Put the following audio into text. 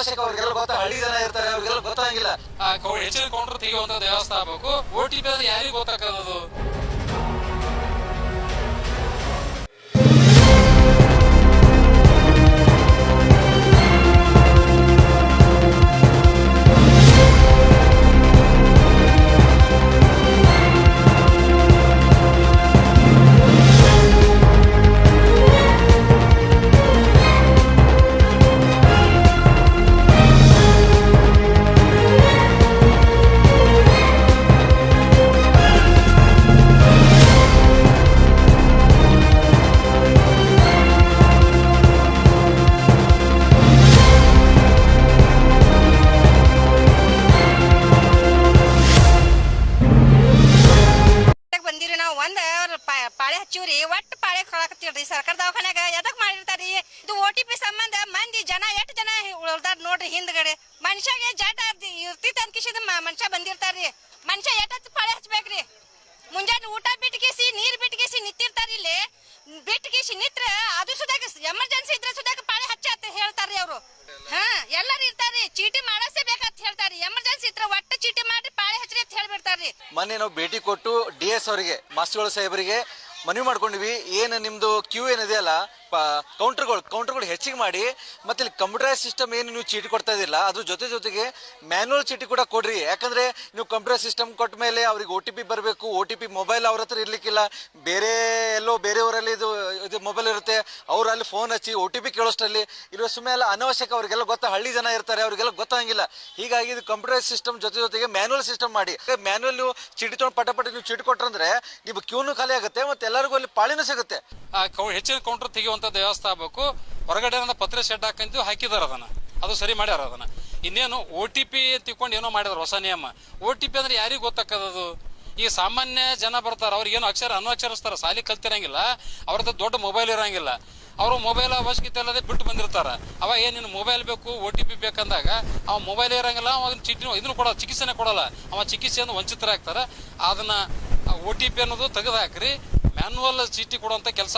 ಅನಾವಶ್ಯಕ ಅವ್ರಿಗೆಲ್ಲ ಗೊತ್ತಾ, ಹಳ್ಳಿ ಜನ ಇರ್ತಾರೆ ಅವ್ರಿಗೆಲ್ಲ ಗೊತ್ತಾಗಿಲ್ಲ. ಹೆಚ್ಚಿನ ಕೌಂಟರ್ ತೆಗೆಯುವಂತ ವ್ಯವಸ್ಥೆ ಆಗ್ಬೇಕು. OTP ಅಂದ್ರೆ ಯಾರಿಗೂ ಗೊತ್ತಾಗೋದು. ಪಾಳೆ ಹಚ್ಚಿವ್ರಿ, ಒಟ್ಟು ಪಾಳೆ ಕೊಡಕತ್ತೀವ್ರಿ. ಸರ್ಕಾರ ದವಾಖಾನ್ಯಾಗ ಎದಕ್ ಮಾಡಿರ್ತಾರಿ? ಇದು OTP ಸಂಬಂಧ ಮಂದಿ ಜನ ಎಷ್ಟು ಜನ ಉಳ್ದಾರ ನೋಡ್ರಿ. ಹಿಂದ್ಗಡೆ ಮನುಷ್ಯಗೆ ಜಟ ಇರ್ತಿತ್ತು ಅನ್ಕಿಸಿದ ಮನುಷ್ಯ ಬಂದಿರ್ತಾರ್ರಿ. ಮನುಷ್ಯ ಎಷ್ಟೊತ್ತು ಪಾಳೆ ಹಚ್ಬೇಕ್ರಿ? ಮುಂಜಾನೆ ಊಟ ಬಿಟ್ಕೇಸಿ ನೀರ್ ಬಿಟ್ಕೇಸಿ ನಿಂತಿರ್ತಾರ. ಇಲ್ಲಿ ಬಿಟ್ಕೇಸಿ ನಿತ್ರ ಅದು ಸುಧಾಕ ಎಮರ್ಜೆನ್ಸಿ ಇದ್ರೆ ಸುಧಾಕ ಪಾಳೆ ಹಚ್ಚ ಅಂತ ಹೇಳ್ತಾರ್ರಿ ಅವ್ರು. ಎಲ್ಲರೂ ಇರ್ತಾರ್ರಿ, ಚೀಟಿ ಮಾಡಸೇ ಬೇಕಂತ ಹೇಳ್ತಾರ್ರಿ. ಎಮರ್ಜೆನ್ಸಿ ಇದ್ರೆ ಒಟ್ಟು ಚೀಟಿ ಮಾಡಿ ಪಾಳೆ ಹಚ್ಚ್ರಿ ಅಂತ ಹೇಳ್ಬಿಡ್ತಾರ್ರಿ. ಮೊನ್ನೆ ನಾವು ಭೇಟಿ ಕೊಟ್ಟು DS ಅವರಿಗೆ, ಮಾಸ್ಟರ್ಗಳ ಸಾಹೇಬರಿಗೆ ಮನವಿ ಮಾಡ್ಕೊಂಡಿವಿ. ಏನು ನಿಮ್ದು ಕ್ಯೂ ಏನಿದೆಯಲ್ಲ, ಕೌಂಟರ್ಗಳು ಹೆಚ್ಚಿಗೆ ಮಾಡಿ, ಮತ್ತೆ ಇಲ್ಲಿ ಕಂಪ್ಯೂಟರೈಸ್ ಸಿಸ್ಟಮ್ ಏನು ನೀವು ಚೀಟಿ ಕೊಡ್ತಾ ಇದಿಲ್ಲ, ಅದ್ರ ಜೊತೆಗೆ ಮ್ಯಾನ್ಯುವಲ್ ಚೀಟಿ ಕೂಡ ಕೊಡ್ರಿ. ಯಾಕಂದ್ರೆ ನೀವು ಕಂಪ್ಯೂಟರ್ ಸಿಸ್ಟಮ್ ಕೊಟ್ಟ ಮೇಲೆ ಅವ್ರಿಗೆ OTP ಬರಬೇಕು. OTP ಮೊಬೈಲ್ ಅವ್ರ ಹತ್ರ ಇರ್ಲಿಕ್ಕಿಲ್ಲ, ಬೇರೆ ಎಲ್ಲೋ ಬೇರೆಯವರಲ್ಲಿ ಇದು ಮೊಬೈಲ್ ಇರುತ್ತೆ, ಅವ್ರು ಅಲ್ಲಿ ಫೋನ್ ಹಚ್ಚಿ OTP ಕೇಳೋಷ್ಟರಲ್ಲಿ ಇರುವ ಸುಮ್ಮನೆ ಅನಾವಶ್ಯಕ. ಅವ್ರಿಗೆಲ್ಲ ಗೊತ್ತಾ, ಹಳ್ಳಿ ಜನ ಇರ್ತಾರೆ ಅವ್ರಿಗೆಲ್ಲ ಗೊತ್ತಾಗಿಲ್ಲ. ಹೀಗಾಗಿ ಇದು ಕಂಪ್ಯೂಟರೈಸ್ ಸಿಸ್ಟಮ್ ಜೊತೆಗೆ ಮ್ಯಾನ್ಯುವಲ್ ಸಿಸ್ಟಮ್ ಮಾಡಿ. ಮ್ಯಾನ್ಯುವಲ್ ನೀವು ಚೀಟಿ ತೊಗೊಂಡು ಪಟ ನೀವು ಚೀಟಿ ಕೊಟ್ರಂದ್ರೆ ನೀವು ಕ್ಯೂನು ಖಾಲಿ ಆಗುತ್ತೆ, ಮತ್ತೆ ಎಲ್ಲರಿಗೂ ಅಲ್ಲಿ ಪಾಳಿನೂ ಸಿಗುತ್ತೆ. ಹೆಚ್ಚಿನ ಕೌಂಟರ್ ತೆಗೆಯುವಂತ ವ್ಯವಸ್ಥೆ ಆಗ್ಬೇಕು. ಹೊರಗಡೆ ಪತ್ರ ಶೆಡ್ ಹಾಕಂತೀವಿ, ಹಾಕಿದಾರ ಅದನ್ನ, ಅದು ಸರಿ ಮಾಡ್ಯಾರ ಅದನ್ನ. ಇನ್ನೇನು OTP ತಿಳ್ಕೊಂಡು ಏನೋ ಮಾಡಿದಾರ ಹೊಸ ನಿಯಮ. OTP ಅಂದ್ರೆ ಯಾರಿಗೂ ಗೊತ್ತಾಕದದು? ಈ ಸಾಮಾನ್ಯ ಜನ ಬರ್ತಾರ, ಅವ್ರಿಗೇನು ಅನಕ್ಷರಸ್ತಾರ, ಸಾಲಿ ಕಲ್ತಿರಂಗಿಲ್ಲ, ಅವ್ರದ್ದು ದೊಡ್ಡ ಮೊಬೈಲ್ ಇರಂಗಿಲ್ಲ. ಅವರು ಮೊಬೈಲ್ ಅವಶ್ಯಕತೆ ಅಲ್ಲದೆ ಬಿಟ್ಟು ಬಂದಿರ್ತಾರ. ಅವ ಏನೇನು ಮೊಬೈಲ್ ಬೇಕು OTP ಬೇಕಂದಾಗ ಅವ ಮೊಬೈಲ್ ಇರಂಗಿಲ್ಲ, ಅವಾಗ ಚೀಟಿ ಇದನ್ನು ಕೊಡಲ್ಲ, ಚಿಕಿತ್ಸೆನೇ ಕೊಡಲ್ಲ. ಅವ ಚಿಕಿತ್ಸೆಯನ್ನು ವಂಚಿತರಾಗ್ತಾರ. ಅದನ್ನ OTP ಅನ್ನೋದು ತೆಗೆದು ಹಾಕ್ರಿ, ಮ್ಯಾನ್ಯುವಲ್ ಚೀಟಿ ಕೊಡುವಂತ ಕೆಲಸ